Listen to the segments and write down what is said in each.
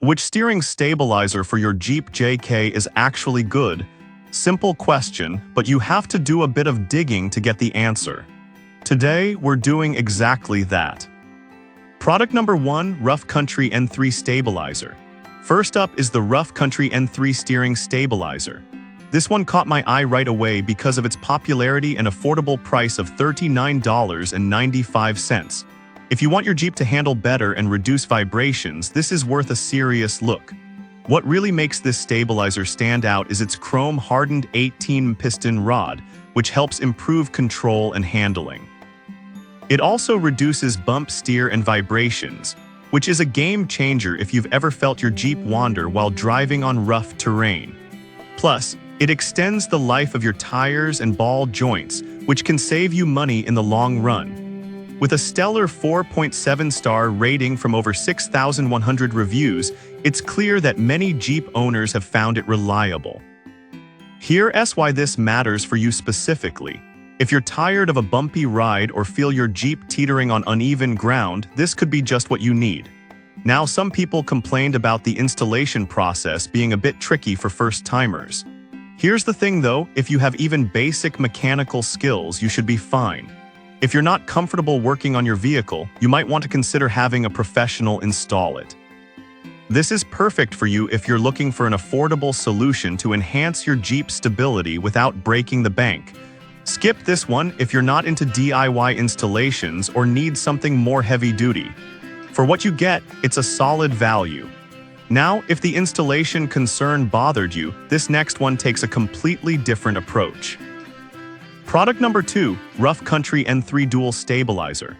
Which steering stabilizer for your Jeep JK is actually good? Simple question, but you have to do a bit of digging to get the answer. Today, we're doing exactly that. Product number 1, Rough Country N3 Stabilizer. First up is the Rough Country N3 Steering Stabilizer. This one caught my eye right away because of its popularity and affordable price of $39.95. If you want your Jeep to handle better and reduce vibrations, this is worth a serious look. What really makes this stabilizer stand out is its chrome-hardened 18-piston rod, which helps improve control and handling. It also reduces bump steer and vibrations, which is a game changer if you've ever felt your Jeep wander while driving on rough terrain. Plus, it extends the life of your tires and ball joints, which can save you money in the long run. With a stellar 4.7-star rating from over 6,100 reviews, it's clear that many Jeep owners have found it reliable. Here's why this matters for you specifically. If you're tired of a bumpy ride or feel your Jeep teetering on uneven ground, this could be just what you need. Now, some people complained about the installation process being a bit tricky for first-timers. Here's the thing though, if you have even basic mechanical skills, you should be fine. If you're not comfortable working on your vehicle, you might want to consider having a professional install it. This is perfect for you if you're looking for an affordable solution to enhance your Jeep's stability without breaking the bank. Skip this one if you're not into DIY installations or need something more heavy-duty. For what you get, it's a solid value. Now, if the installation concern bothered you, this next one takes a completely different approach. Product number 2, Rough Country N3 Dual Stabilizer.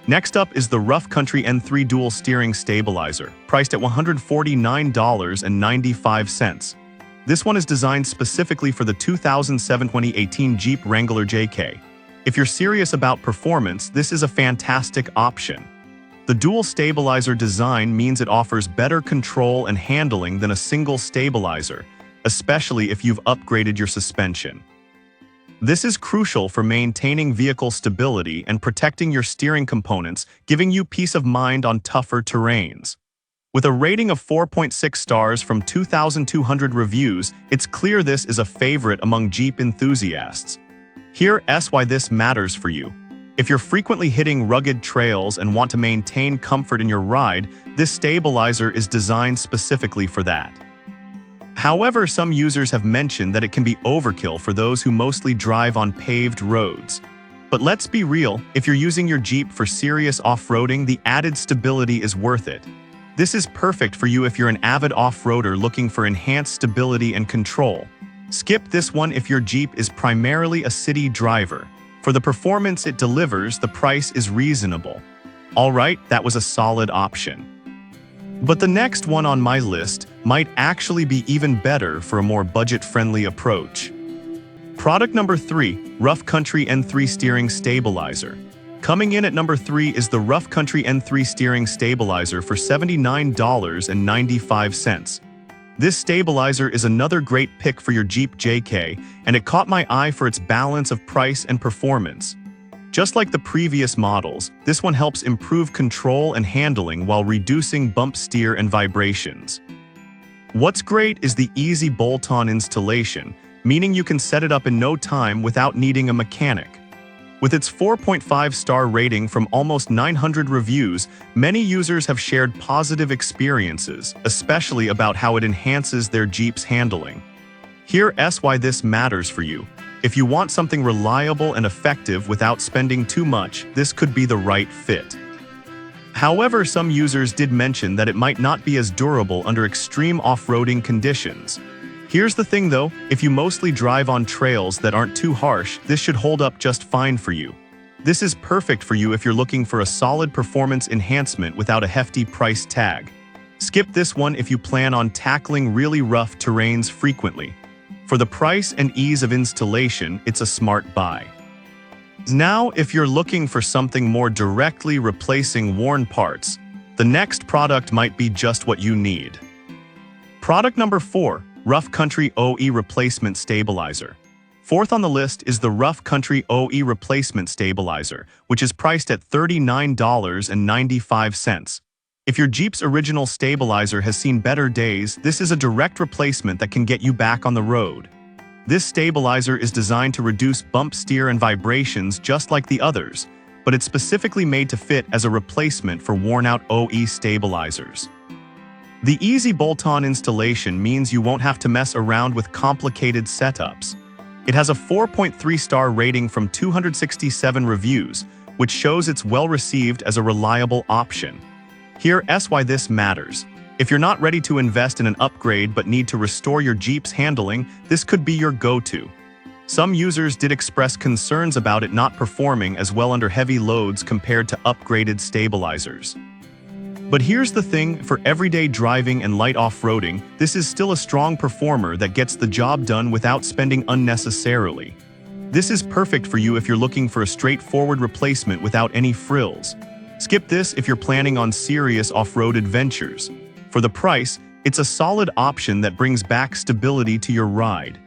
Next up is the Rough Country N3 Dual Steering Stabilizer, priced at $149.95. This one is designed specifically for the 2007-2018 Jeep Wrangler JK. If you're serious about performance, this is a fantastic option. The dual stabilizer design means it offers better control and handling than a single stabilizer, especially if you've upgraded your suspension. This is crucial for maintaining vehicle stability and protecting your steering components, giving you peace of mind on tougher terrains. With a rating of 4.6 stars from 2,200 reviews, it's clear this is a favorite among Jeep enthusiasts. Here's why this matters for you. If you're frequently hitting rugged trails and want to maintain comfort in your ride, this stabilizer is designed specifically for that. However, some users have mentioned that it can be overkill for those who mostly drive on paved roads. But let's be real, if you're using your Jeep for serious off-roading, the added stability is worth it. This is perfect for you if you're an avid off-roader looking for enhanced stability and control. Skip this one if your Jeep is primarily a city driver. For the performance it delivers, the price is reasonable. Alright, that was a solid option. But the next one on my list might actually be even better for a more budget-friendly approach. Product number 3, Rough Country N3 Steering Stabilizer. Coming in at number 3 is the Rough Country N3 Steering Stabilizer for $79.95. This stabilizer is another great pick for your Jeep JK, and it caught my eye for its balance of price and performance. Just like the previous models, this one helps improve control and handling while reducing bump steer and vibrations. What's great is the easy bolt-on installation, meaning you can set it up in no time without needing a mechanic. With its 4.5-star rating from almost 900 reviews, many users have shared positive experiences, especially about how it enhances their Jeep's handling. Here's why this matters for you. If you want something reliable and effective without spending too much, this could be the right fit. However, some users did mention that it might not be as durable under extreme off-roading conditions. Here's the thing though, if you mostly drive on trails that aren't too harsh, this should hold up just fine for you. This is perfect for you if you're looking for a solid performance enhancement without a hefty price tag. Skip this one if you plan on tackling really rough terrains frequently. For the price and ease of installation, it's a smart buy. Now, if you're looking for something more directly replacing worn parts, the next product might be just what you need. Product number 4, Rough Country OE Replacement Stabilizer. Fourth on the list is the Rough Country OE Replacement Stabilizer, which is priced at $39.95. If your Jeep's original stabilizer has seen better days, this is a direct replacement that can get you back on the road. This stabilizer is designed to reduce bump steer and vibrations just like the others, but it's specifically made to fit as a replacement for worn-out OE stabilizers. The easy bolt-on installation means you won't have to mess around with complicated setups. It has a 4.3-star rating from 267 reviews, which shows it's well received as a reliable option. Here's why this matters. If you're not ready to invest in an upgrade but need to restore your Jeep's handling, this could be your go-to. Some users did express concerns about it not performing as well under heavy loads compared to upgraded stabilizers. But here's the thing, for everyday driving and light off-roading, this is still a strong performer that gets the job done without spending unnecessarily. This is perfect for you if you're looking for a straightforward replacement without any frills. Skip this if you're planning on serious off-road adventures. For the price, it's a solid option that brings back stability to your ride.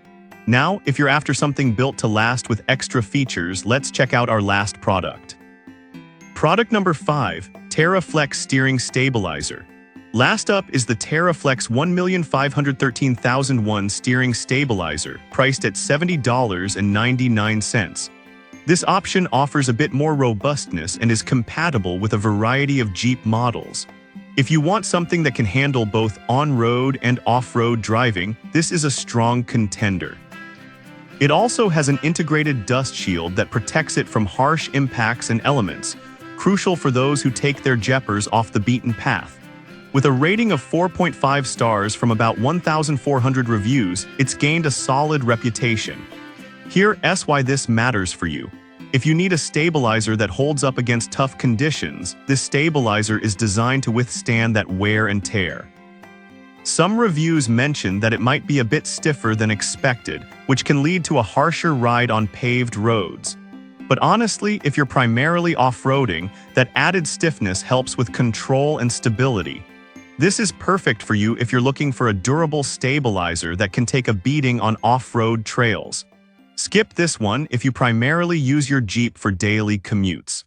Now, if you're after something built to last with extra features, let's check out our last product. Product number 5, TerraFlex Steering Stabilizer. Last up is the TerraFlex 1,513,001 Steering Stabilizer, priced at $70.99. This option offers a bit more robustness and is compatible with a variety of Jeep models. If you want something that can handle both on-road and off-road driving, this is a strong contender. It also has an integrated dust shield that protects it from harsh impacts and elements, crucial for those who take their Jeepers off the beaten path. With a rating of 4.5 stars from about 1,400 reviews, it's gained a solid reputation. Here's why this matters for you. If you need a stabilizer that holds up against tough conditions, this stabilizer is designed to withstand that wear and tear. Some reviews mention that it might be a bit stiffer than expected, which can lead to a harsher ride on paved roads. But honestly, if you're primarily off-roading, that added stiffness helps with control and stability. This is perfect for you if you're looking for a durable stabilizer that can take a beating on off-road trails. Skip this one if you primarily use your Jeep for daily commutes.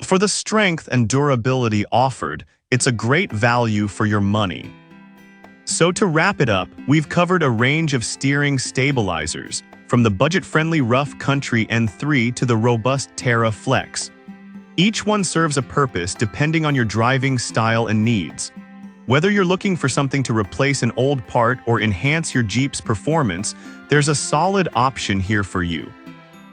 For the strength and durability offered, it's a great value for your money. So to wrap it up, we've covered a range of steering stabilizers, from the budget-friendly Rough Country N3 to the robust TerraFlex. Each one serves a purpose depending on your driving style and needs. Whether you're looking for something to replace an old part or enhance your Jeep's performance, there's a solid option here for you.